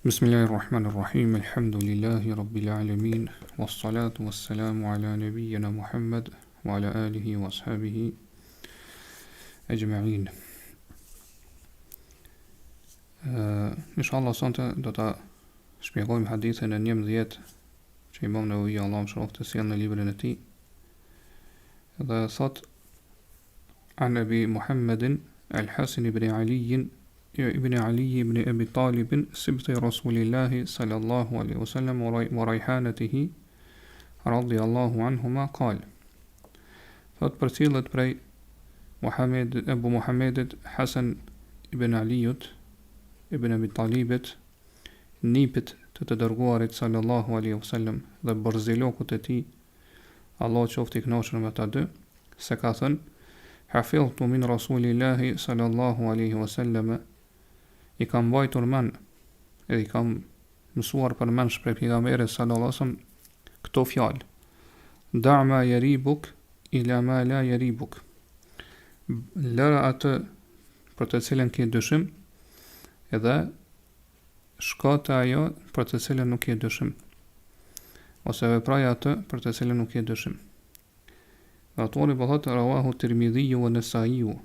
Bismillahirrahmanirrahim. Alhamdulillahi rabbil alamin. Wassalatu wassalamu ala nabiyyina Muhammad wa ala alihi wa ashabihi ajma'in. Inshallah sonte do ta shpjegojmë hadithin e 11 që Imam Neveviut Allah më shroft të sjell në librin e tij. Dhe thot an Abi Muhammedin al-Hasan ibn Ali ابن علي بن أبي طالب سبط رسول الله صلى الله عليه وسلم وريحانته رضي الله عنهما قال thot përcillet prej Abu Muhammedit Hasan ibn Aliut ibn Abi Talibit, nipit të dërguarit sallallahu alaihi wasallam dhe barzilokut e tij, Allah qoftë i kënaqur me ata dy, se ka thënë: hafidhtu min rasulillahi sallallahu alaihi wasallam, i kam mbajtur mend edhe i kam mësuar për mend prej pejgamberit sallallahu alaihi wasallam këto fjalë: da' ma yaribuk ila ma la yaribuk, lëra atë për të cilën ke dyshim edhe shko te ajo për të cilën nuk ke dyshim, ose vepraj atë për të cilën nuk ke dyshim. Autori po thotë rawahu Tirmidhiu wa Nasaiu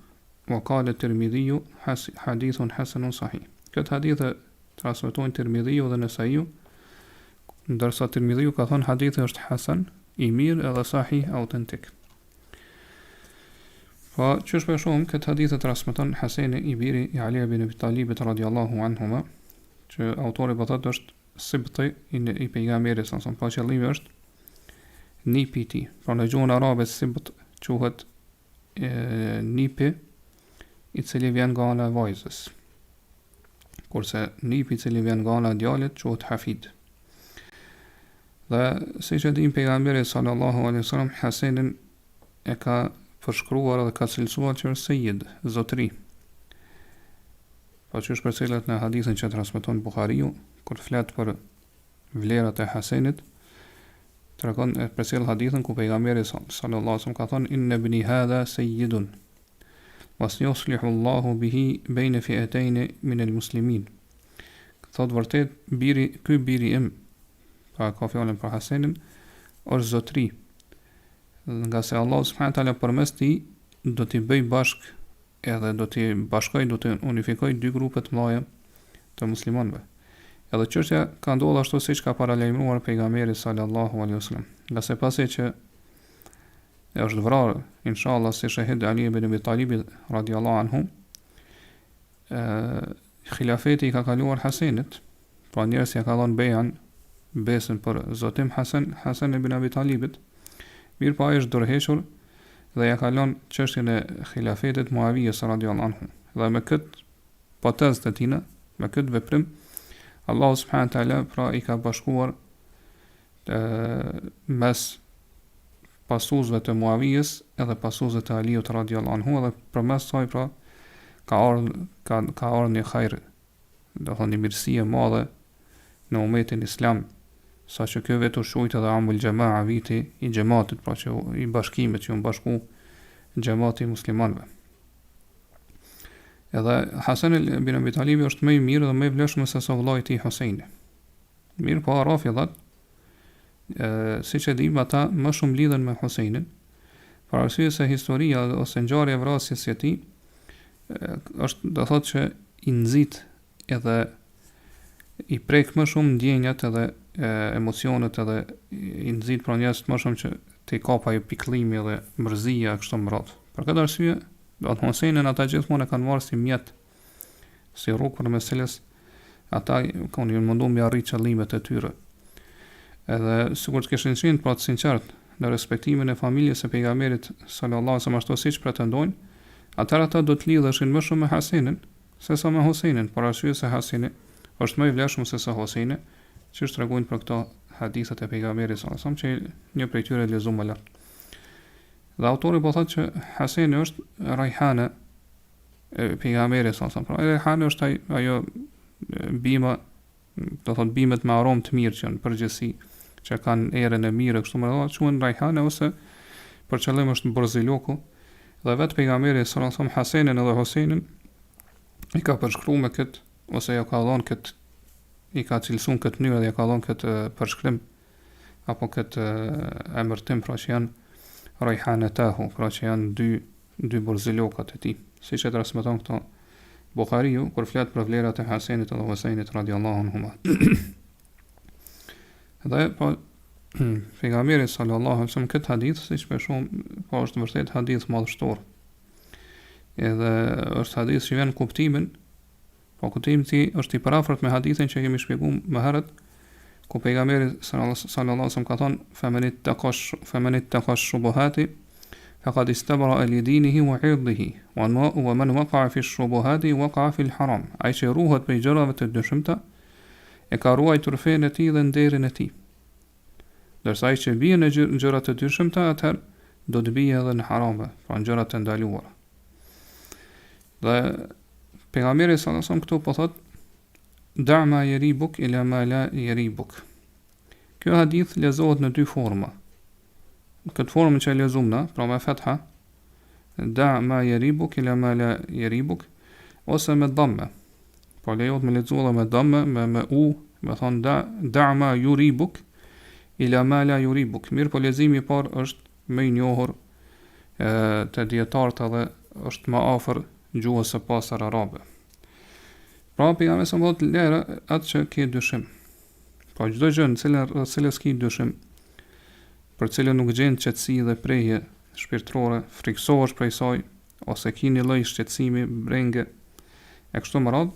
wa qala Tirmidhiu hadithun hasanun sahih. Këtë hadith e transmetojnë Tirmidhiu dhe Nasaiu, ndërsa Tirmidhiu ka thënë hadithi është hasan, i mirë edhe sahih, autentik. Po çështë për shumë këtë hadith e transmeton Hasani i biri i Ali ibn Abi Talibit radhiyallahu anhuma, që autori po thotë është sibti i pejgamberit sa pa qëllimi është nipi i tij. Pra në gjuhën arabe sibt quhet nipi i cili vjen nga ana e vajzës, kurse nipi i cili vjen nga ana e djalit quhet hafid. Dhe siç e dim pejgamberi sallallahu alaihi wasallam Hasanin e ka përshkruar dhe ka cilësuar që është sejid, zotri. Pa që është përcjellet në hadithin që transmeton Buhariu, kur flet për vlerat e Hasanit, tregon e përcjell hadithin ku pejgamberi sallallahu alaihi wasallam ka thënë: inna ibni hadha sayyidun wasayuslihu Allahu bihi bayna fi'atayn min al-muslimin. Thot vërtet ky biri im, pa ka fjalën për Hasanin, është zotri, nga se Allah subhanahu wa taala përmes tij do t'i bëj bashk edhe do t'i bashkoj, do t'i unifikoj dy grupe të mëdha të muslimanëve. Edhe çështja ka ndodhur ashtu siç ka paralajmëruar pejgamberi sallallahu alaihi wasallam. Nga se pasi që është vrarë inshallah si shahid Ali ibn Abi Talib radhiyallahu anhu, xhilafeti ka kaluar Hasanit, pra njerëzit ja ka dhënë bejan, besën për zotim Hasan ibn Abi Talibit. Mirë po ai është dorëhequr dhe ja ka lënë çështjen e xhilafetit Muavijës radhiyallahu anhu. Dhe me këtë potezë të tina, me këtë veprim, Allah subhanahu wa taala pra i ka bashkuar mes pasuesve të Muavijës edhe pasuesve të Aliut radhiyallahu anhu, dhe përmes saj pra ka ardhur një hajër, do të thonë mirësi e madhe në umetin islam, saqë kjo vetë shujt edhe amul jamaa, viti i xhamatit, pra që i bashkimit që u bashku xhamati i muslimanëve. Edhe Hasan ibn Abi Talib është më i mirë dhe më i vlefshëm se sa vllai i tij Husaini. Mirë po rafidhat, siç e dim, ata më shumë lidhen me Husainin, për arsye se historia ose ngjarja e vrasjes së tij është, do thotë, që i nxit edhe i prek më shumë ndjenjat edhe emocionet, edhe i nxit pra njerëz më shumë që të kapaj pikëllimi dhe mërzia kështu më radh. Për këtë arsye, do të Husainin ata gjithmonë e kanë marrë si mjet, si rrugë për meseles, ata kanë munduar me arrit qëllimet e tyre. Edhe sikur të kishin qenë pra të sinqert në respektimin e familjes së pejgamberit sallallahu alaihi wasallam, ashtu siç pretendojnë, atëherë ata do të lidheshin më shumë me Hasanin sesa me Husainin, por arsye se Hasani është më i vlefshëm se sa Husaini, që tregojnë për këto hadithet e pejgamberit sallallahu alaihi wasallam, që një prej tyre lexuam më lart. Dhe autori po thotë që Hasani është rajhane e pejgamberit sallallahu alaihi wasallam. Pra rajhane është ajo bima, do thotë bimet me aromë të mirë që në përgjithësi që kanë erën e mirë kështu më radh, quhen rajhane, ose për qëllim është borziloku. Dhe vetë pejgamberi sallallahu alaihi wasallam Hasanin edhe Husainin i ka përshkruar me këtë, ose ja ka dhënë këtë i ka cilësuar këtë mënyrë dhe ja ka dhënë këtë përshkrim apo këtë emërtim, pra që janë rajhanatahu, pra që janë dy borzilokat e tij. Siç e transmeton këto Buhariu kur flet për vlerat e Hasenit dhe Husajnit radhiyallahu anhuma. Dhe po pejgamberi sallallahu alaihi wasallam këtë hadith, siç për shumë, po është vërtet hadith madhështor. Edhe është hadith që vjen kuptimin, po kuptimi është i parafort me hadithin që kemi shpjeguar më herët, ku pejgamberi sallallahu alaihi wasallam ka thënë femenit taqash shubuhati faqad istabra li dinihi wa irdihi wa man waqa'a fi shubuhati waqa'a fi al-haram. Ai që ruhet prej gjërave të dëshmta e ka ruajtur fenë e tij dhe nderin e tij. Ndërsa ai që bie në gjëra të dëshmta, atëherë do të bie edhe në harame, pra në gjëra të ndaluara. Dhe pejgamberi sallallahu alaihi wasallam këtu po thotë da ma yaribuk ila ma la yaribuk. Kjo hadith lezohet në dy forma. Këtë formën që e lezumna, pra me fetha, da ma yaribuk ila ma la yaribuk, ose me dhamme. Po lejohet me lezu edhe me dhamme, me u, me thonë da ma yuribuk ila ma la yuribuk. Mirë, po lezimi i parë është më i njohur të dietarët dhe është më afër gjuhës së pasër arabe. Pra pejgamberi sa vot lera atë që ke dyshim. Po çdo gjë në cilës ke dyshim, për cilën nuk gjen qetësi dhe prehje shpirtërore, friksohesh prej saj ose ke një lloj shqetësimi, brenge e kështu me radhë,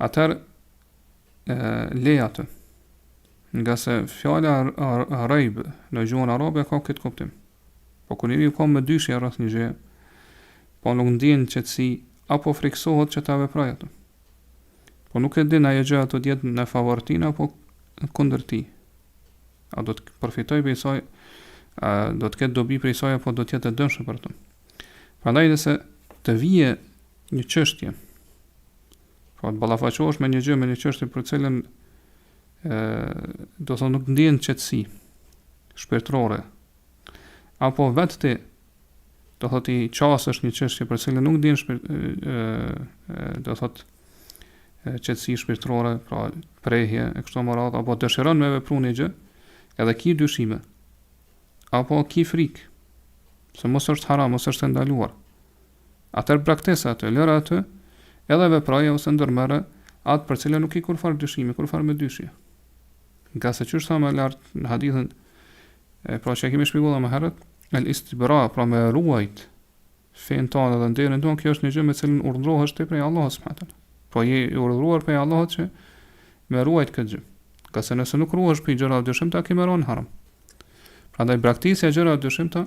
atëherë le atë. Nga se fjala rajb në gjuhën arabe ka këtë kuptim. Po kur njeriu ka me dyshje rreth një gjë, po nuk ndjen qetësi apo friksohet që ta veprojë atë. Po nuk e din ajo gjë ato të jetë në favor tij apo kundër tij. A do të përfitoj prej saj, a do të ketë dobi prej saj apo do të jetë e dëmshme për të. Prandaj nëse të vije një çështje, po të ballafaqohesh me një gjë, me një çështje për cilën do të thonë nuk ndjen qetësi shpirtërore, apo vetë ti do thotë i qasësh një çështje për cilën nuk ndjen do thotë qetësi shpirtërore, pra prehje e kështu me radhë, apo dëshiron me vepru një gjë, edhe ki dyshime, apo ki frikë, se mos është haram, mos është ndaluar. Atëherë praktesa atë, lëra atë, edhe vepraje ose ndërmerre atë për cilën nuk i kurfar dyshimi, kurfar me dyshje. Nga se qështë thamë e lartë në hadithin, pra që e kemi shpjeguar më herët, el istibra, pra me ruajt fenë tonë dhe nderin tonë, kjo është një gjë me cilën urdhrohesh ti prej Allahut subhanahu wa taala. Po je i urdhëruar prej Allahut që me ruajt këtë gjë. Ka se nëse nuk ruhesh për gjëra dyshimta, ke marrë haram. Prandaj braktisja e gjërave dyshimta,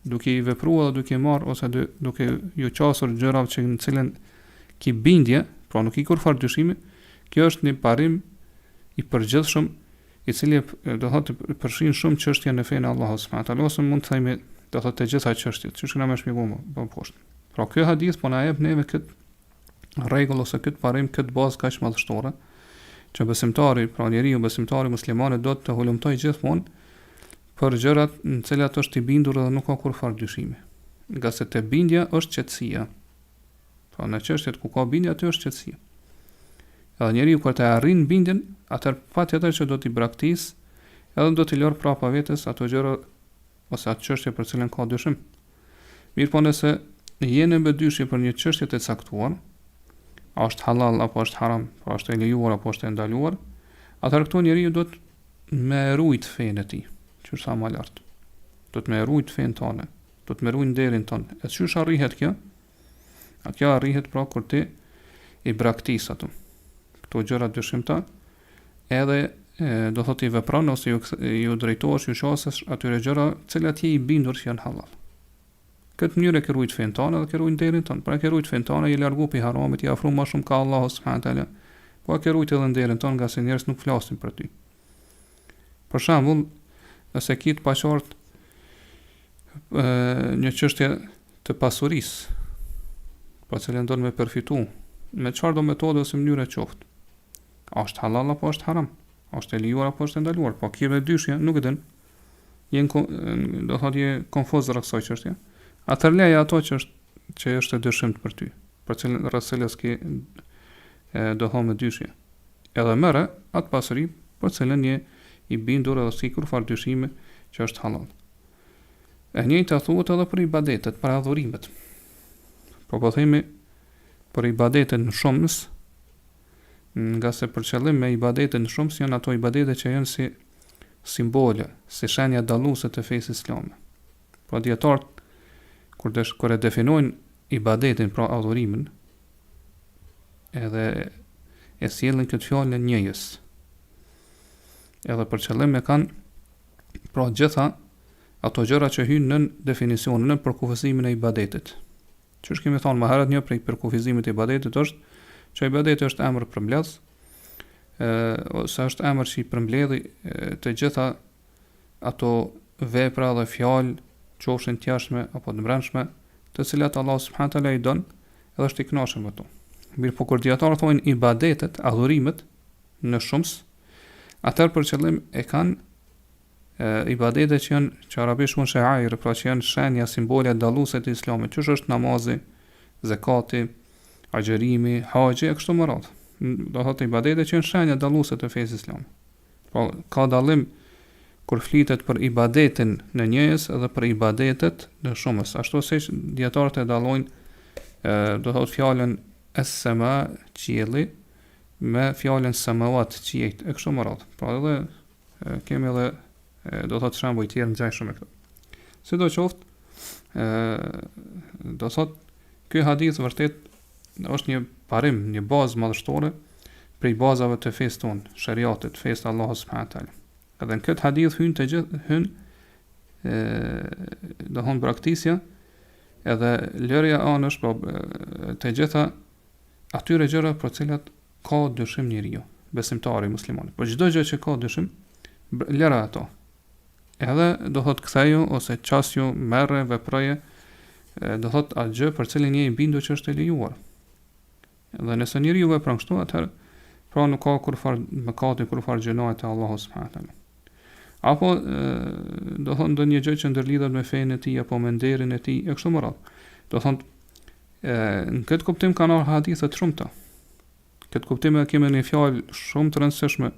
duke i vepruar dhe duke marrë ose duke ju qasur gjërave që në cilën ki bindje, pra nuk i kurfar dyshimi, kjo është një parim i përgjithshëm, i cili do thotë përfshin shumë çështje në fenë e Allahut subhanahu wa taala, ose mund të themi do thotë të gjitha çështjet, siç kemë shpjeguar më poshtë. Pra ky hadith po na jep neve këtë rregull ose këtë parim, këtë bazë kaq madhështore, që besimtari, pra njeriu besimtari muslimane do të hulumtoj gjithmonë për gjërat në cilat është i bindur dhe nuk ka kurfar dyshimi. Nga se te bindja është qetësia. Pra në çështjet ku ka bindje aty është qetësia. Edhe njeriu kur të arrin bindjen, atëherë patjetër që do t'i braktis, edhe do t'i lër prapa vetes ato gjëra ose atë çështje për cilën ka dyshim. Mirë po nëse jeni me dyshje për një çështje të caktuar, a është halal apo është haram, a është e lejuar apo është e ndaluar, atëherë këtu njeriu do të me rujt fenë e tij, që sa më lart. Do të me rujt fenë tonë, do të me rujt nderin tonë. E çysh arrihet kjo? A kjo arrihet pra kur ti i braktis ato. Këto gjëra dyshimta, edhe do thotë i vepron ose ju drejtohesh, ju qasesh atyre gjëra, cilat je i bindur që janë halal. Këtë mënyrë e ke rujt fenë tonë dhe ke rujt nderin tonë. Pra ke rujt fenë tonë, je largu pi haramit, je afru më shumë ka Allahu subhanahu wa taala. Po ke rujt edhe nderin tonë, nga se njerëz nuk flasin për ty. Për shembull, nëse ki të paqartë një çështje të pasurisë, pa cilën do të më përfitu, me çfarë do metodë ose mënyre qoftë. A është halal apo është haram? A është e lejuar apo është e ndaluar? Po ki me dyshje, nuk e din. Do thotë je konfuz rreth kësaj çështje. Atëherë leja ato që është e dyshimt për ty, për cilën rreth cilës ke do thonë me dyshje. edhe merre atë pasuri për cilën je i bindur edhe si kur farë dyshime që është halal. E njëjta thuhet edhe për ibadetet, për adhurimet. Po themi për ibadetet në shumës, nga se për qëllim me ibadetet në shumës janë ato ibadete që janë si simbole, si shenja dalluese të fesë islame. Pra dietarët kur e definojnë ibadetin, pra adhurimin, edhe e sjellin këtë fjalë njëjës. Edhe për qëllim e kanë pra gjitha ato gjëra që hyjnë në definicionin, në përkufizimin e ibadetit. Që kemi thonë më herët, një prej përkufizimit e ibadetit është që ibadeti është emër përmbledhës, ose është emër që i përmbledhi të gjitha ato vepra dhe fjalë, qofshin të jashtme apo të brendshme, të cilat Allah subhanahu wa taala i don edhe është i kënaqur me to. Mirë, po kur dietarët thonë ibadetet, adhurimet në shumës, atëherë për qëllim e kanë ibadetet që janë që arabisht mund sha'air, pra që janë shenja, simbola dalluese të islamit, që është namazi, zakati, agjërimi, haxhi e kështu me radhë. Do thotë ibadetet që janë shenja dalluese të fesë islame. Po ka dallim kur flitet për ibadetin në njëjës edhe për ibadetet në shumës. Ashtu siç dietarët e dallojnë, do thotë fjalën es-sama, qielli, me fjalën samawat, qiejt e kështu me radhë. Pra edhe kemi edhe do thotë shembuj të tjerë ngjashëm me këto. Sidoqoftë, do thotë ky hadith vërtet është një parim, një bazë madhështore prej bazave të fesë tonë, shariatit, fesë Allahu subhanahu wa taala. Edhe në këtë hadith hyn të gjithë do hon praktikja edhe lërja anësh të gjitha atyre gjëra për cilat ka dyshim njeriu, besimtari musliman. Por çdo gjë që ka dyshim, lëra ato. Edhe do thot ktheju ose çasju, merre, veproje, do thot atë gjë për cilën je i bindur që është e lejuar. Dhe nëse njeriu vepron kështu, atëherë pra nuk ka kurfar mëkati, kurfar gjënoje te Allahu subhanahu wa taala. Apo do thon ndonjë gjë që ndërlidhet me fenë e tij apo me nderin e tij e kështu me radhë. Do thon në këtë kuptim kanë hadithe të shumta. Këtë kuptim e kemi një fjalë shumë të rëndësishme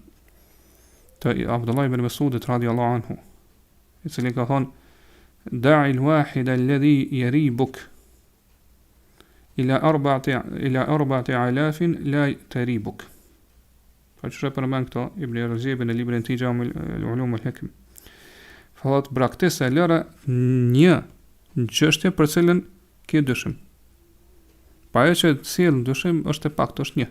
të Abdullah ibn Mas'udit radhiyallahu anhu, i cili ka thonë da'i al-wahid alladhi yaribuk ila arba'ati alafin la taribuk. Pa që përmend këto Ibn Rajab në librin e tij Jami' al-Ulum al-Hikam. Fallat braktese lëra një çështje për cilën ke dyshim. Pa ajo që sjell dyshim është e paktë është një.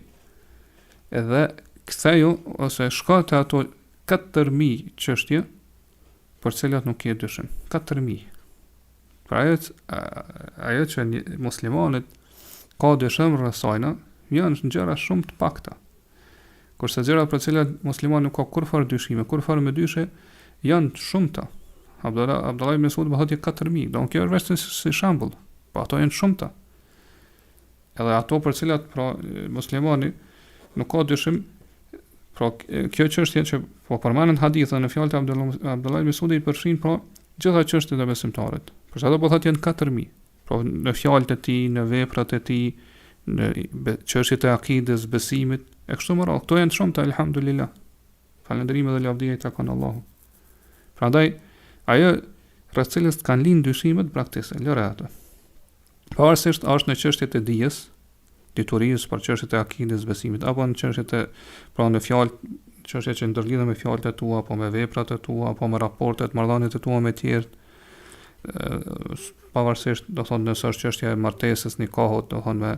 Edhe ktheju ose shko te ato 4000 çështje për cilat nuk ke dyshim. 4000. Pra ajo që muslimanët ka dyshim rreth saj, janë gjëra shumë të pakta. Kurse gjëra për cilat muslimani nuk ka kurfar dyshime, kurfar me dyshe, janë shumëta. Abdullah ibn Mas'ud bëhet 4000. Do kjo është vetëm si shembull, po ato janë shumëta. Edhe ato për cilat pra muslimani nuk ka dyshim, pra kjo çështje që po përmenden hadithe në fjalët e Abdullah ibn Mas'udit përfshin pra gjitha çështjet e besimtarit. Për sa do po thotë janë 4000. Pra në fjalët e tij, në veprat e tij, në çështjet e akides, besimit, e kështu më radhë. Këto janë shumë të alhamdulillah. Falënderimi dhe lavdia i takon Allahu. Prandaj ajo rreth cilës kanë lind dyshimet praktise, lëre ato. Pavarësisht është në çështjet e dijes, diturisë, për çështjet e akides, besimit, apo në çështjet e pra në fjalë, çështjet që ndërlidhen me fjalët e tua, apo me veprat e tua, apo me raportet, marrëdhëniet e tua me të tjerë, pavarësisht do thonë nëse është çështja e martesës, nikahut, do thonë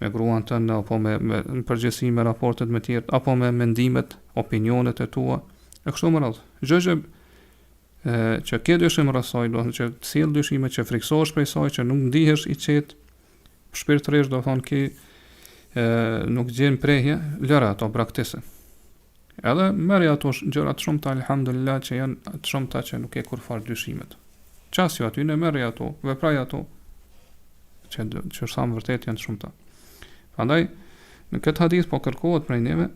me gruan tënde, apo me në përgjithësi me raportet me tjerë, apo me mendimet, opinionet e tua, e kështu me radhë. Gjë që ke dyshim rreth saj, do thonë që sjell dyshime, që friksohesh prej saj, që nuk ndihesh i qetë shpirtërisht, do thonë ki nuk gjen prehje, lëra ato praktise. Edhe merri ato gjëra të shumta alhamdulillah që janë të shumta që nuk e kurfar dyshimet. Çasju aty në merri ato, vepraj ato që sa më vërtet janë të shumta. Prandaj në këtë hadith po kërkohet prej neve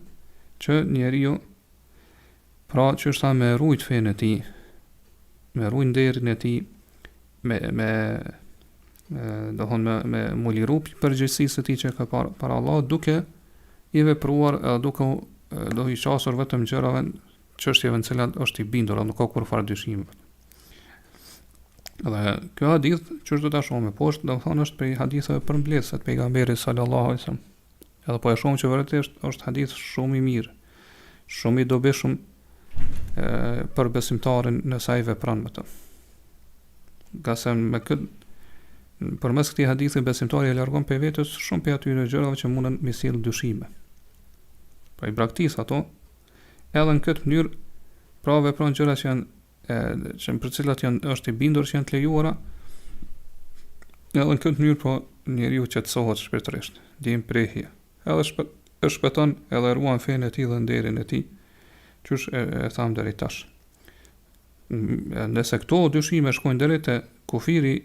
që njeriu pra që është me rujt fenë e tij, me rujt nderin e tij, do thonë me muliru përgjegjësisë së tij që ka para Allah, duke i vepruar, duke do i qasur vetëm gjërave çështjeve në cilat është i bindur, nuk ka kur fare dyshim. Dhe kjo hadith që do ta shohim më poshtë, do të thonë është prej haditheve përmbledhse të pejgamberit sallallahu alaihi wasallam. Edhe po e shohim që vërtetë është hadith shumë i mirë, shumë i dobishëm për besimtarin nëse ai vepron me të. Qase me këtë përmes këtij hadithi besimtari e largon prej vetes shumë prej atyre gjërave që mundën me sjell dyshime. Po i braktis ato, edhe në këtë mënyrë pra vepron gjëra që janë që për cilat është i bindur që janë të lejuara, edhe në këtë mënyrë po njeriu qetësohet shpirtërisht, ndjen prehje, edhe e shpëton edhe ruan fenë e tij dhe nderin e tij, qysh e tham deri tash. Nëse këto dyshime shkojnë deri te kufiri,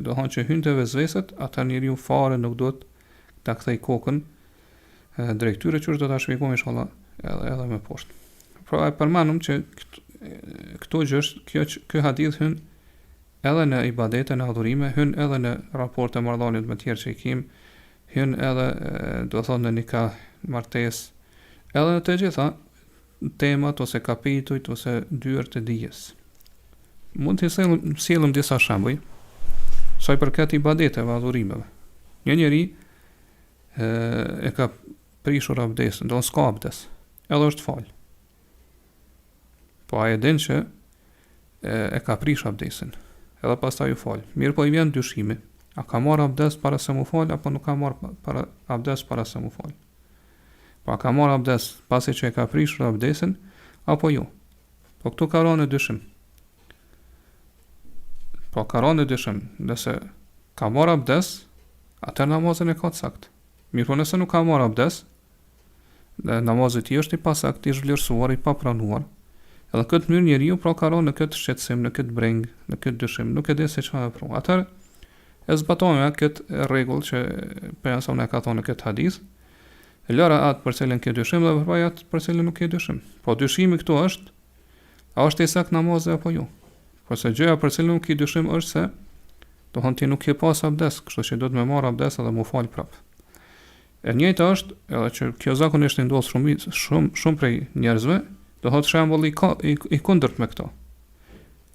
do thonë që hyn te vezveset, atë njeriu fare nuk duhet ta kthej kokën drejt tyre, që do ta shpjegojmë inshallah edhe më poshtë. Pra e përmendum që këto gjë, ky hadith hyn edhe në ibadete, në adhurime, hyn edhe në raporte marrëdhënie me të tjerë që i kemi, hyn edhe do thonë në nikah, martesë, edhe në të gjitha temat ose kapitujt ose dyert e dijes. Mund të sjellëm disa shembuj sa i përket ibadeteve, adhurimeve. Një njeri e ka prishur abdesin, do s'ka abdes, edhe është fal. Po ai e din që e ka prish abdesin, edhe pastaj u fal. Mirë po i vjen dyshimi, a ka marr abdes para se mu fal apo nuk ka marr abdes para se mu fal? Po a ka marr abdes pasi që e ka prishur abdesin apo jo? Po këtu ka rënë dyshim. Po ka rënë dyshim, nëse ka marr abdes, atë namazin e ka sakt. Mirë po nëse nuk ka marr abdes, namazit i është i pasakt, i zhvlerësuar, i papranuar. Edhe këtë mënyrë njeriu pra ka rënë në këtë shqetësim, në këtë breng, në këtë dyshim, nuk e di se çfarë vepron. Atëherë e zbatojmë këtë rregull që pejgamberi ka thonë në këtë hadith. Lëra atë për cilën ke dyshim dhe vepra atë për cilën nuk ke dyshim. Po dyshimi këtu është, a është i sakt namazi apo jo? Po se gjëja për cilën nuk ke dyshim është se do thonë ti nuk ke pas abdes, kështu që do të më marr abdes edhe më fal prap. E njëjta është, edhe që kjo zakonisht i ndodh shumë prej njerëzve, do thotë shembull i kundërt me këto.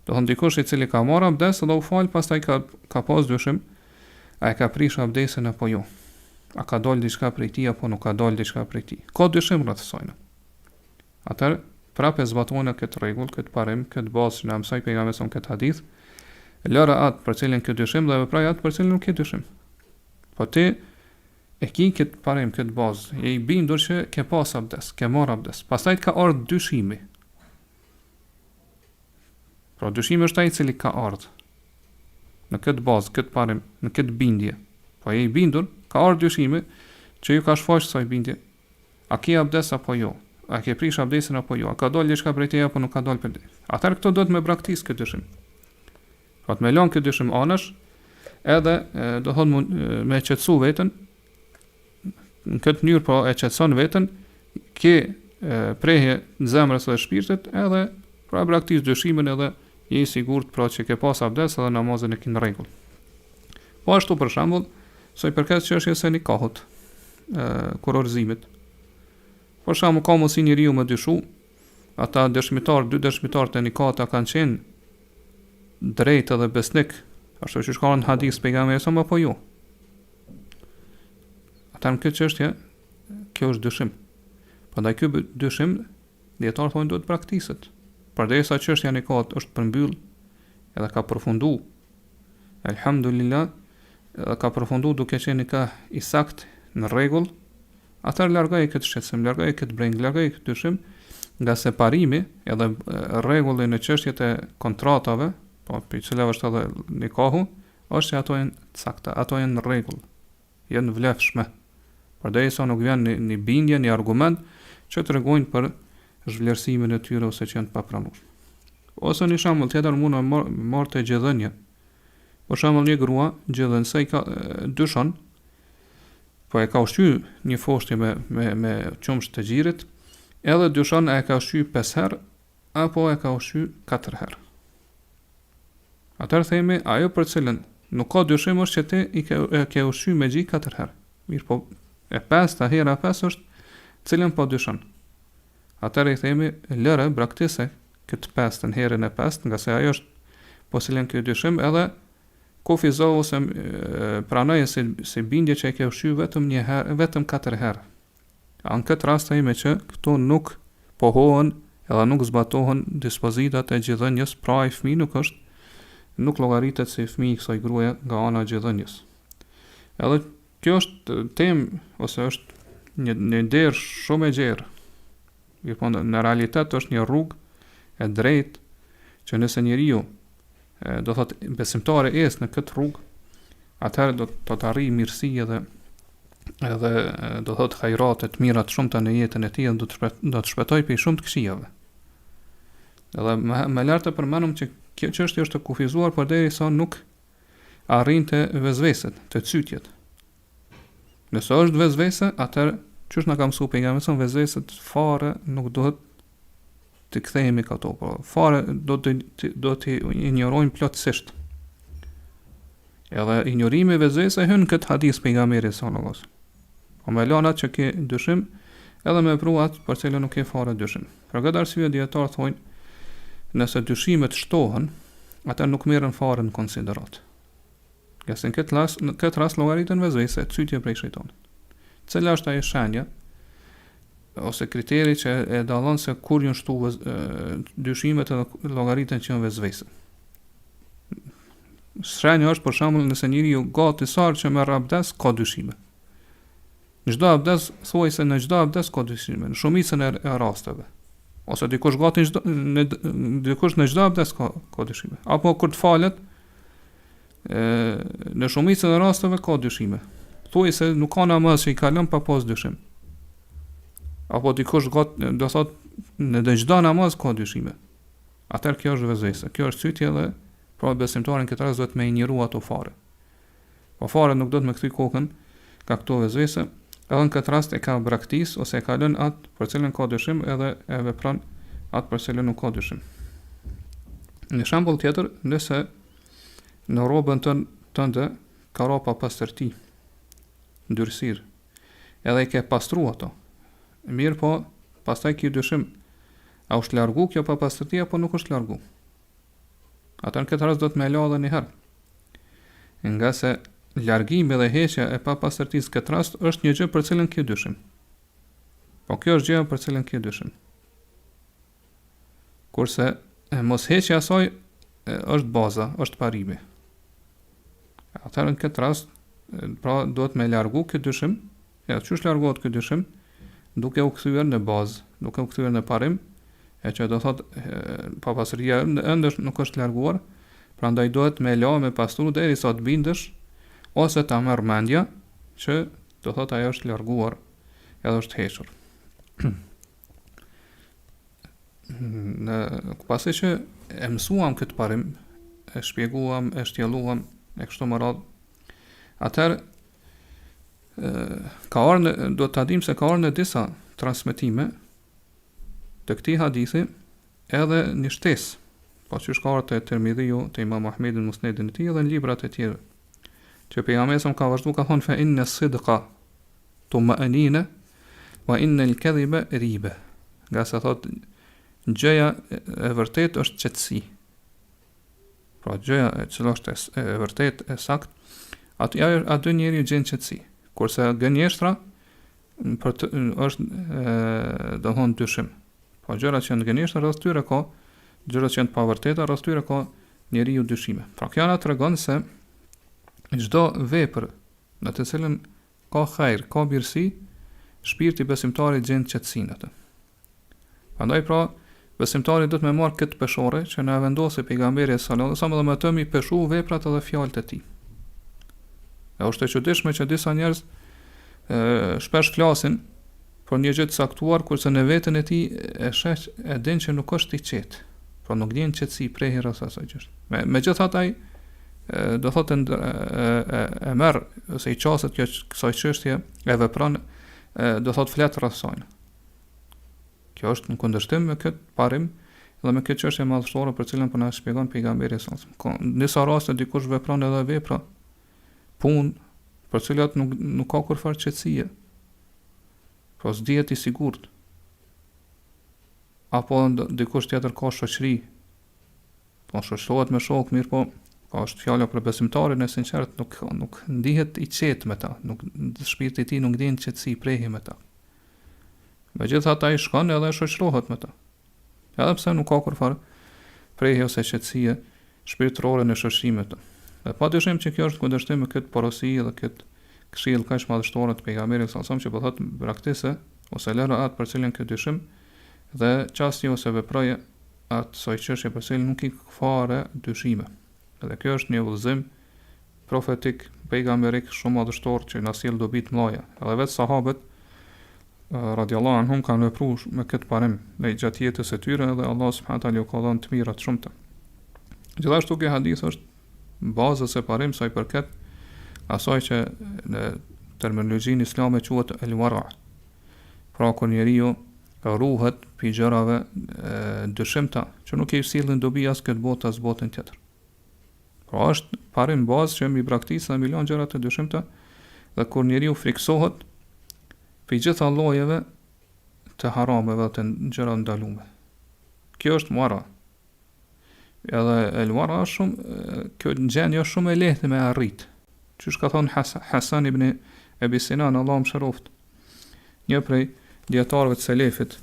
Do thonë dikush i cili ka marr abdes dhe u fal, pastaj ka pas dyshim, a e ka prish abdesin apo jo? A ka dalë diçka prej tij apo nuk ka dalë diçka prej tij? Ka dyshim rreth asaj. Atëherë prapë zbatojnë këtë rregull, këtë parim, këtë bazë që na mësoi pejgamberi son këtë hadith. Lëra atë për cilën ke dyshim dhe vepraj atë për cilën nuk ke dyshim. Po ti e ki këtë parim, këtë bazë, e i bindur që ke pas abdes, ke marr abdes. Pastaj ka ardhur dyshimi. Pra dyshimi është ai i cili ka ardhur në këtë bazë, këtë parim, në këtë bindje. Po e i bindur, ka ardhur dyshimi që ju ka shfaqur kësaj bindje. A ke abdes apo jo? A ke prish abdesin apo jo? A ka dalë diçka prej teje apo nuk ka dalë prej teje? Atëherë këto do të më braktis këtë dyshim. Po të më lën këtë dyshim anash, edhe do thonë me qetësu veten, në këtë mënyrë po e qetëson veten, ke prehje në zemrës dhe shpirtit, edhe pra braktis dyshimin edhe je i sigurt pra që ke pas abdes edhe namazin e ke në rregull. Po ashtu për shembull, sa i përket çështjes së nikahut, kurorëzimit. Për shembull ka mos i njeriu më dyshu, ata dy dëshmitarët e nikahut kanë qenë drejt edhe besnik, ashtu që shkon në hadith pejgamberi sa apo jo. Ata në këtë çështje, kjo është dyshim. Prandaj ky dyshim dietar thonë duhet praktiset. Përderisa çështja e nikahut është përmbyll, edhe ka përfundu. Alhamdulillah, edhe ka përfundu duke qenë nikah i sakt në rregull, atëherë largoj këtë shqetësim, largoj këtë breng, largoj këtë dyshim, nga separimi edhe rregulli në çështjet e kontratave, po për cilave është edhe nikahu, është që ato janë të sakta, ato janë në rregull, janë vlefshme. Përderisa nuk vjen një bindje, një argument që tregojnë për zhvlerësimin e tyre ose që janë të papranueshme. Ose një shembull tjetër mund të marrë të gjedhënje. Për shembull një grua gjedhën se i ka dyshon, po e ka ushqyer një foshti me qumsh të gjirit, edhe dyshon e ka ushqyer 5 herë apo e ka ushqyer 4 herë. Atëherë themi, ajo për cilën nuk ka dyshim është që ti e ke ushqyer me gjë 4 herë. Mirë po, e 5 hera 5 është cilën po dyshon. atëherë I themi lëre braktise këtë pestën herën e pestë, nga se ajo është po silen ky dyshim edhe kufizo ose pranoje si bindje që e ke ushqy vetëm një herë, vetëm 4 herë. Në këtë rast ai me që këtu nuk pohohen edhe nuk zbatohen dispozitat e gjithënjës, pra ai fëmijë nuk llogaritet si fëmijë I kësaj gruaje nga ana e gjithënjës. Edhe kjo është temë ose është një derë shumë e gjerë. Në realitet është një rrugë e drejtë që nëse njeriu do thot besimtari ecë në këtë rrugë, atëherë do të arrijë mirësi edhe do thot hajrate të mira të shumta në jetën e tij, do të shpëtoj për shumë të këqijave. Edhe më lart të përmendum që kjo çështje është e kufizuar përderisa nuk arrinte vezveset, të cytjet. Nëse është vezvese, atëherë çush na ka mësuar pejgamberi son vezveset fare nuk duhet të kthehemi këto, po fare do të injorojmë plotësisht. Edhe injorimi I vezvese hyn këtë hadith pejgamberit sallallahu alaihi wasallam. Po me lanat që ke dyshim, edhe me pruat për cilën nuk ke fare dyshim. Për këtë arsye dietar thonë, nëse dyshimet shtohen, ata nuk merren fare në konsiderat. Gjasë në këtë rast llogaritën vezvese, cytje prej shejtanit. Cila është ajo shenja ose kriteri që e dallon se kur janë shtuar dyshimet edhe llogaritën që janë vezvese. Shenja është për shembull nëse njeriu gati sa që merr abdes ka dyshime. Në çdo abdes thuaj se në çdo abdes ka dyshime, në shumicën e rasteve. Ose dikush gati dikush në çdo abdes ka dyshime. Apo kur të falet në shumicën e rasteve ka dyshime. Thuaj se nuk ka namaz që I kalon pa pas dyshim. Apo dikush do thot në çdo namaz ka dyshime. Atëherë kjo është vezvese, kjo është cytje dhe pra besimtarin këtë rast duhet me injoru ato fare. Po fare nuk do të me kthy kokën ka këto vezvese, edhe në këtë rast e ka braktis ose e ka lënë atë për cilën ka dyshim edhe e vepron atë për cilën nuk ka dyshim. Në shembull tjetër, nëse në rrobën tënde ka rapa pastërti, ndyrësirë, edhe I ke pastru ato. Mirë po, pastaj ki dyshim, a është largu kjo pa pastërti apo nuk është largu? Ata në këtë rast do të me la dhe një herë. Nga se largimi dhe heqja e pa pastërtisë këtë rast është një gjë për cilën ki dyshim. Po kjo është gjë për cilën ki dyshim. Kurse mos heqja asaj është baza, është parimi. Ata në këtë rast, pra do të me largu këtë dyshim, çush largohet këtë dyshim, duke u kthyer në bazë, duke u kthyer në parim, e që do thot papastërtia ëndër nuk është larguar, prandaj duhet me la me pastru derisa të bindesh ose ta merr mendja që do thot ajo është larguar edhe është hequr. Pasi që e mësuam këtë parim, e shpjeguam, e shtjelluam e kështu me radhë, atëherë do të dim se ka ardhur në disa transmetime të këtij hadithi edhe një shtesë, po që ka ardhur te Tirmidhiu, te Imam Ahmedi në Musnedin e tij dhe në librat e tjerë, që pejgamberi ka vazhduar ka thonë fa inna sidqa tuma'anina wa inna al-kadhiba riba. Nga sa thot gjëja e vërtet është qetësi. Pra gjëja e cila është e vërtet e sakt, aty njeriu gjen qetësi. Kurse gënjeshtra është do thonë dyshim. Po gjërat që janë gënjeshtra rreth tyre ka, gjërat që janë pa vërteta rreth tyre ka njeriu dyshime. Pra kjo na tregon se çdo vepër në të cilën ka hajër, ka mirësi, shpirti besimtarit gjen qetësinë atë. Prandaj pra besimtari do të më marr këtë peshore që na vendosi pejgamberi sallallahu alajhi wasallam dhe me të mi peshu veprat edhe fjalët e tij. Është e çuditshme që disa njerëz shpesh flasin për një gjë të caktuar kurse në veten e tij e sheh e din që nuk është I qetë. Pra nuk gjen qetësi prej rreth asaj gjë. Megjithatë ai do thotë e merr ose I qaset kjo kësaj çështje e vepron do thotë flet rreth saj. Kjo është në kundërshtim me këtë parim dhe me këtë çështje madhështore për cilën po na shpjegon pejgamberi sallallahu alajhi wasallam. Në disa raste dikush vepron edhe vepra punë për cilat nuk ka kurfar qetësie. Po s'dihet I sigurt. apo dikush tjetër ka shoqëri, po shoqërohet me shok, mirë po, ka është fjala për besimtarin e sinqert, nuk ndihet i qetë me ta, shpirti i tij nuk ndjen qetësi, prehi me ta. Megjithatë ai shkon edhe shoqërohet me ta. Edhe pse nuk ka kurfar prehje ose qetësie shpirtërore në shoqërim me ta. Dhe padyshim që kjo është kundërshtim me këtë porosi dhe këtë këshill kaq madhështore të pejgamberit sallallahu alajhi wasallam që po thotë praktise ose lëre atë për cilën këtë dyshim dhe qasti ose veproje atë soi çështje për cilën nuk i fare dyshime. Dhe kjo është një udhëzim profetik pejgamberik shumë madhështor që na sjell dobi të mëdha. Edhe vetë sahabët radiallahu anhum kanë vepruar me këtë parim në gjatë jetës së tyre dhe Allah subhanahu wa taala u ka dhënë të mira të shumta. Gjithashtu kjo hadith është bazës e parim sa i përket asaj që në terminologjinë islame quhet el-wara. Pra kur njeriu ruhet pi gjërave dyshimta që nuk i sillin dobi as këtë botë as botën tjetër. Pra është parim bazë që mi braktisë dhe milion gjëra të dyshimta dhe kur njeriu friksohet për gjitha llojeve të harameve të gjëra ndalume. Kjo është wara. Edhe el-wara shumë, kjo gjendje është shumë e lehtë me arrit. Qysh ka thonë Hasan ibn Abi Sinan, Allahu mëshiroft, një prej dietarëve të selefit,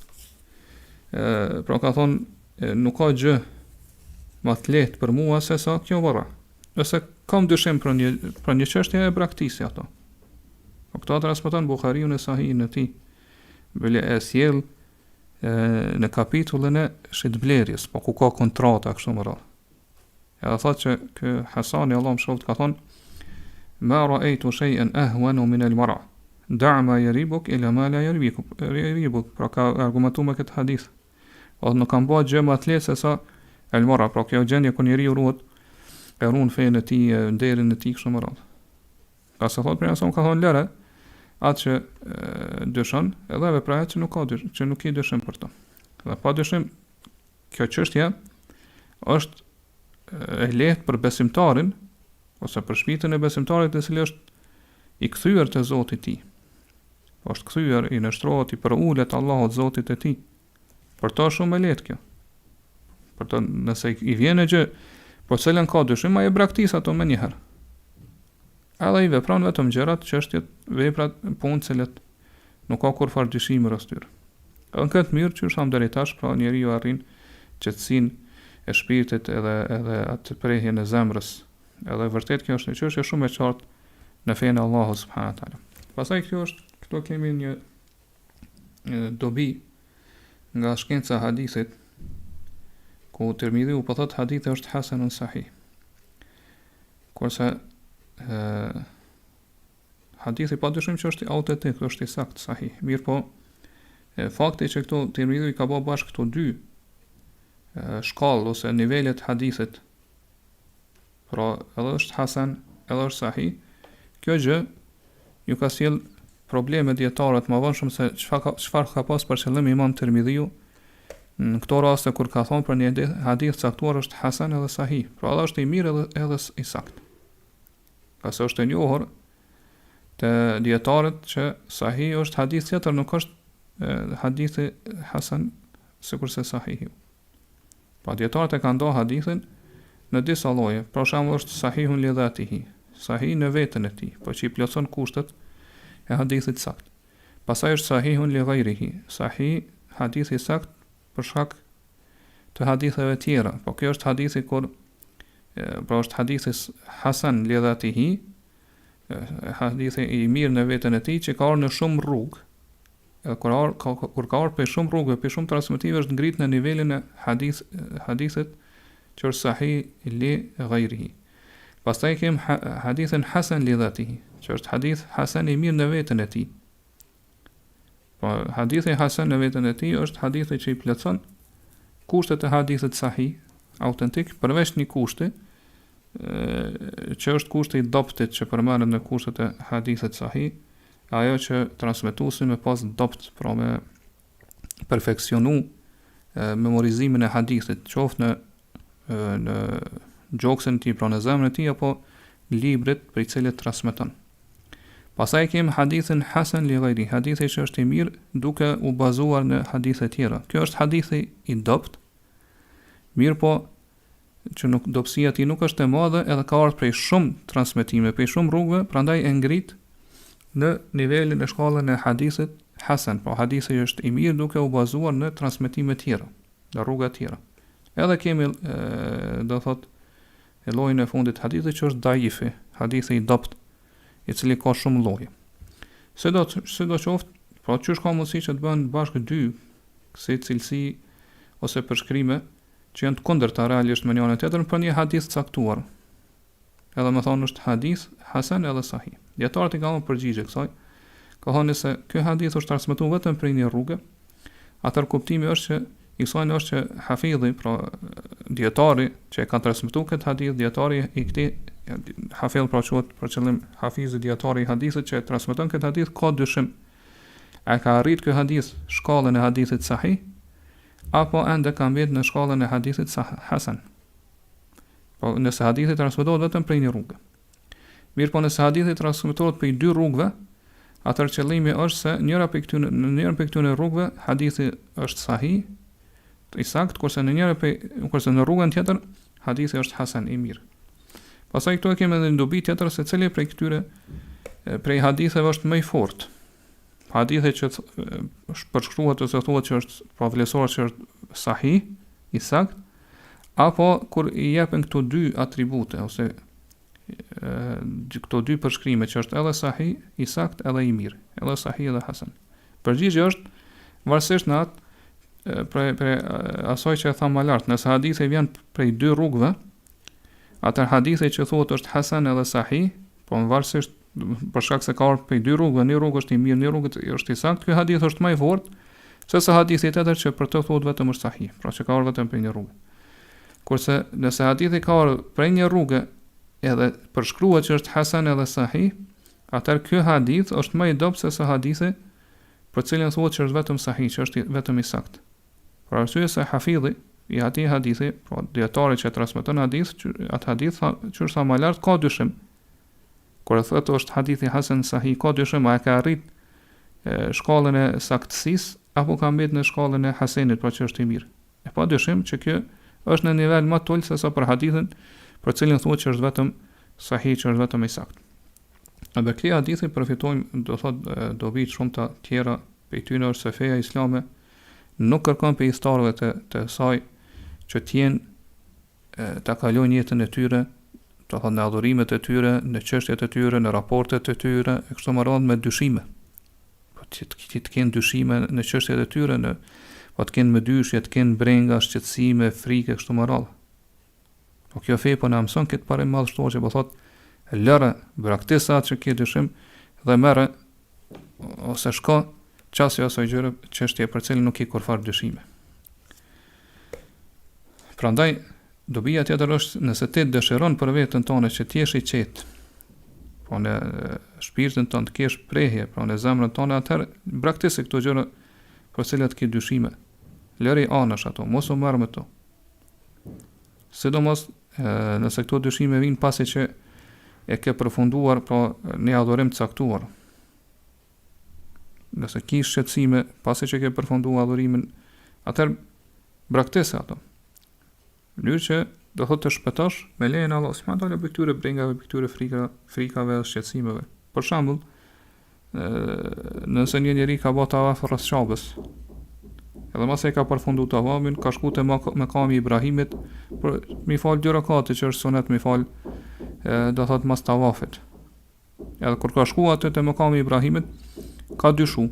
pra ka thonë nuk ka gjë më të lehtë për mua se sa kjo wara. Nëse kam dyshim për një çështje e braktisja ato. Po këto transmeton Buhariu në Sahihin e tij. Bile e sjell në kapitullin e shitblerjes, po ku ka kontrata kështu më radh. Ja thotë që ky Hasani Allahu mëshiroft ka thonë ma ra'aytu shay'an ahwana min al-wara. Da' ma yaribuk ila ma la yaribuk. Pra ka argumentuar me këtë hadith. O nuk kam bëj gjë më të lehtë se sa el-wara, pra kjo gjendje ku njeriu ruhet e ruan fenë e tij, nderin e tij kështu më radh. Ka sa thotë për ka thonë lëre atë që dyshon, edhe veprahet që nuk ka dyshim, që nuk i dyshim për to. Dhe pa dyshim, kjo çështje është e lehtë për besimtarin ose për shpirtin e besimtarit i cili është i kthyer te Zoti i tij. Është kthyer, i nështrohet, i përulet Allahut Zotit e tij. Për to është shumë e lehtë kjo. Për to nëse i vjen e gjë, po cilën ka dyshim, ai e braktis ato më një herë. Edhe i vepron vetëm gjërat, çështjet, veprat, punë të cilat nuk ka kurfar dyshimi rreth tyre. Në këtë mënyrë që është deri tash, pra njeriu arrin qetësinë e shpirtit edhe atë prehjen e zemrës. Edhe vërtet kjo është një çështje shumë e qartë në fenë e Allahut subhanahu wa taala. Pastaj këtu kemi një dobi nga shkenca e hadithit, ku Tirmidhiu po thot hadithi është hasanun sahih. Kurse hadithi padyshim që është autentik, është i saktë sahih. Mirë po, fakti që këtu Tirmidhiu i ka bërë bashkë këto dy shkallë ose nivelet hadithit, pra edhe është hasan, edhe është sahih, kjo gjë ju ka sjell probleme dietarët më vonë shumë se çfarë ka pas për qëllim Imam Tirmidhiu në këto raste kur ka thonë për një hadith caktuar është hasan edhe sahih, pra edhe është i mirë edhe i saktë. Qase është e njohur te dietarët që sahih është hadith tjetër, nuk është hadithi hasan sikurse sahihi. Pa dietarët e kanë dhënë hadithin në disa lloje. Për shembull është sahihun li dhatihi, sahih në veten e tij, po që i plotson kushtet e hadithit sakt. Pastaj është sahihun li ghayrihi, sahih hadithi sakt për shkak të haditheve tjera. Po kjo është hadithi kur pra është hadithi hasan li dhatihi, hadithi i mirë në veten e tij që ka në shumë rrugë. Kur ka për shumë rrugë, për shumë transmetive është ngrit në nivelin e hadithit që është sahih li ghayrihi. Pastaj kem hadithin hasan li dhatihi, që është hadith hasan i mirë në veten e tij. Po hadithi hasan në veten e tij është hadithi që i plotson kushtet e hadithit sahih, autentik, përveç një kushti që është kushti i dobtit që përmendet në kushtet e hadithit sahih, ajo që transmetuesi me pas dopt, pra me perfekcionu memorizimin e hadithit, qoftë në gjoksin e tij, pra në zemrën e tij apo librit për i cilit transmeton. Pastaj kemi hadithin hasan li ghayri, hadithi që është i mirë duke u bazuar në hadithe tjera. Kjo është hadithi i dopt, mirë po që nuk dobësia e tij nuk është e madhe, edhe ka ardhur prej shumë transmetime, prej shumë rrugëve, prandaj e ngrit në nivelin e shkallën e hadithit hasan, po hadithi është i mirë duke u bazuar në transmetime tjera, në rruga tjera. Edhe kemi do thot e llojin e fundit hadithi që është daifi, hadithi i dopt, i cili ka shumë lloje. Se do qoftë, pra çysh ka mundësi që të bëhen bashkë dy kësaj cilësi ose përshkrime që janë të kundërta realisht me njërin tjetrin për një hadith caktuar. Edhe më thonë është hadith hasan edhe sahih. Dietarët i kanë përgjigje kësaj. Ka thënë se ky hadith është transmetuar vetëm prej një rruge. Atë kuptimi është që i kësaj është që hafidhi, pra dietari që e ka transmetuar këtë hadith, dietari i këtij hafidh pra quhet për qëllim hafizi dietari i hadithit që e transmeton këtë hadith ka dyshim. A ka arrit ky hadith shkallën e hadithit sahih apo ende ka mbetë në shkallën e hadithit hasan? Po nëse hadithi transmetohet vetëm prej një rruge. Mirë po nëse hadithi transmetohet prej dy rrugëve, atëherë qëllimi është se në njëra prej këtyre rrugëve hadithi është sahih, i sakt, kurse në rrugën tjetër hadithi është hasan i mirë. Pastaj këtu kemi edhe një dobi tjetër se cili prej këtyre prej haditheve është më i fortë. Hadithi që përshkruhet ose thuhet që është pa vlerësuar që është sahih, i sakt, apo kur i jepen këto dy atribute ose këto dy përshkrime që është edhe sahih, i sakt edhe i mirë, edhe sahih edhe hasan. Përgjigjja është varësisht në atë prej asaj që e tham më lart, nëse hadithi vjen prej dy rrugëve, atër hadithi që thuhet është hasan edhe sahih, po varësisht për shkak se ka ardhur prej dy rrugëve, një rrugë është i mirë, një rrugë është i saktë, ky hadith është më i fortë se sa hadithi tjetër që për të thuhet vetëm është sahih, pra që ka ardhur vetëm prej një rrugë. Kurse nëse hadithi ka ardhur prej një rrugë edhe përshkruhet që është hasan edhe sahih, atër ky hadith është më i dobët se sa hadithi për cilin thuhet që është vetëm sahih, që është vetëm i saktë. Për arsye se hafidhi i atij hadithi, pra dietari që transmeton hadith, atë hadith që është më lart ka dyshim. Kur thotë është hadithi hasan sahih, ka dyshim a e ka arrit shkallën e saktësisë apo ka mbetë në shkallën e hasenit, pra që është i mirë. E pa dyshim që kjo është në nivel më të ulët se sa për hadithin për cilin thuhet që është vetëm sahih, që është vetëm i saktë. Në këtë hadithi përfitojmë do thotë dobi shumë të tjera, për tyne është se feja islame nuk kërkon për historive të saj që t'jenë të kalojnë jetën e tyre, të thonë në adhurimet e tyre, në çështjet e tyre, në raportet e tyre, e kështu me radhë me dyshime. Po të kenë dyshime në çështjet e tyre, po të kenë me dyshje, të kenë brenga, shqetësime, frikë, kështu me radhë. Po kjo fe po na mëson këtë parë madhështor që po thotë lëre braktisat që ke dyshim dhe merre ose shko qasja asaj gjëre çështje për cilën nuk ke kurfar dyshime. Prandaj dobia tjetër është nëse ti dëshiron për veten tonë që të jesh i qetë, po në shpirtin tonë të kesh prehje, po në zemrën tonë, atëherë braktisi këto gjëra për cilat ke dyshime. Lëri anash ato, mos u marr me to. Sidomos nëse këto dyshime vijnë pasi që e ke përfunduar po në adhurim të caktuar. Nëse ke shqetësime pasi që ke përfunduar adhurimin, atëherë braktisi ato. Mënyrë që do thotë të shpëtosh me lejen e Allahut subhanahu wa taala këtyre brengave, këtyre frikave dhe shqetësimeve. Për shembull, nëse një njeri ka bërë tavaf rreth Ka'bës, edhe mos e ka përfunduar tavafin, ka shkuar te makami i Ibrahimit për mi fal 2 rakate që është sunet mi fal, do thotë mas tavafit. Edhe kur ka shkuar aty te makami i Ibrahimit, ka dyshu.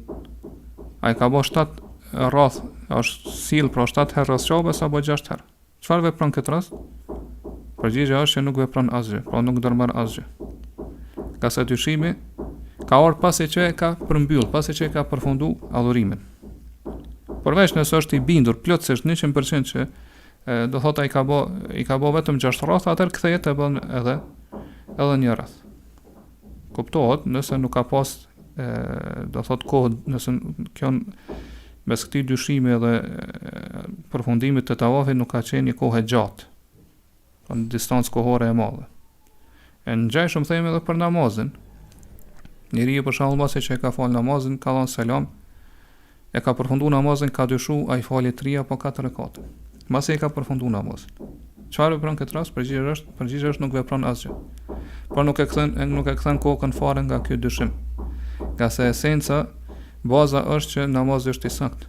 Ai ka bërë 7 rreth, është sill pra 7 herë rreth Ka'bës apo 6 herë. Çfarë vepron këtë rast? Përgjigjja është që nuk vepron asgjë, pra nuk ndërmarr asgjë. Ka sa dyshimi ka ardhur pasi që e ka përmbyll, pasi që e ka përfunduar adhurimin. Përveç nëse është i bindur plotësisht 100% që do thotë ai ka bë vetëm 6 rreth, atëherë kthehet e bën edhe një rreth. Kuptohet nëse nuk ka pas do thotë kohë, nëse kjo mes këtij dyshimi dhe përfundimit të tavafit nuk ka qenë një kohë gjatë, në distancë kohore e madhe. E në gjaj shumë thejme edhe për namazin. Njeriu për shembull mbasi që e ka fal namazin, ka dhënë selam, e ka përfunduar namazin, ka dyshu ai fali 3 apo 4 rekate. Mbasi e ka përfunduar namazin. Çfarë vepron këtë rast? Përgjigjja është nuk vepron asgjë. Por nuk e kthen kokën fare nga ky dyshim. Nga se esenca, baza është që namazi është i saktë.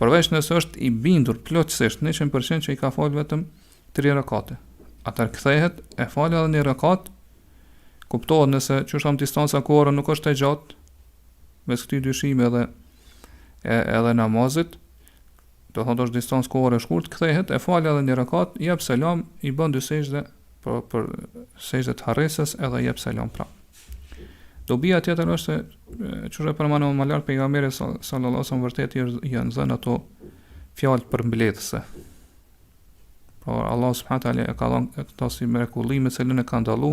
Përveç nëse është i bindur plotësisht 100% që i ka fal vetëm 3 rekate. Atëherë kthehet, e fal edhe 1 rekat, kuptohet nëse çështëm distanca kohore nuk është e gjatë mes këtij dyshimi edhe namazit, do thotë është distancë kohore e shkurt, kthehet, e fal edhe 1 rekat, jep selam, i bën 2 sejdë për sejdë të harresës edhe jep selam prapë. Dobia tjetër është se çuçi përmano më lart pejgamberi sallallahu alaihi wasallam vërtet janë zënë ato fjalë përmbledhëse. Por Allah subhanahu taala e ka dhënë këto si mrekullim me cilën e ka ndallu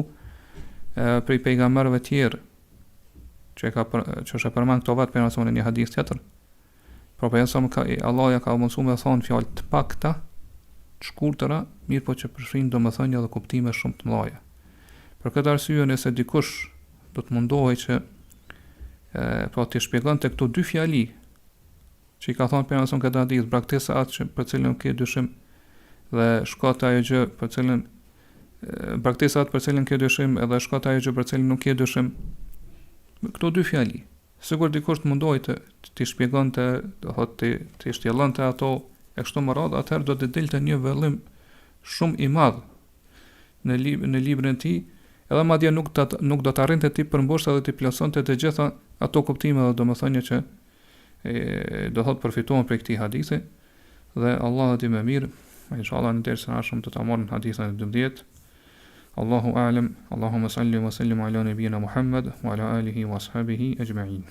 prej pejgamberëve tjerë që është përmend këto vetë për në një hadith tjetër. Por Allah ja ka mësuar me thonë fjalë të pakta, të shkurtëra, mirë po që përfshin domethënie dhe kuptime shumë të mëdha. Për këtë arsye nëse dikush do të mundohej që pra të shpjegonte këto 2 fjali që i ka thonë për këtë hadith, praktisa atë që për cilën ke dyshim dhe shkot ajo gjë për cilën praktisa atë për cilën ke dyshim edhe shkot ajo gjë për cilën nuk ke dyshim, këto 2 fjali. Sigur dikush të mundohej të shpjegonte, do thotë të shtjellonte ato e kështu me radhë, atëherë do të dilte një vellim shumë i madh në librin e tij, edhe madje nuk do të arrinte ti përmbushte edhe ti plotësonte të gjitha ato kuptime dhe domethënie që do thotë përfituan prej këtij hadithi, dhe Allahu di më mirë, inshallah në dersën e ardhshëm do ta marrim hadithin e 12. Allahu a'lam, Allahumma salli wa sallim ala nabiyyina Muhammad wa ala alihi wa ashabihi ajma'in.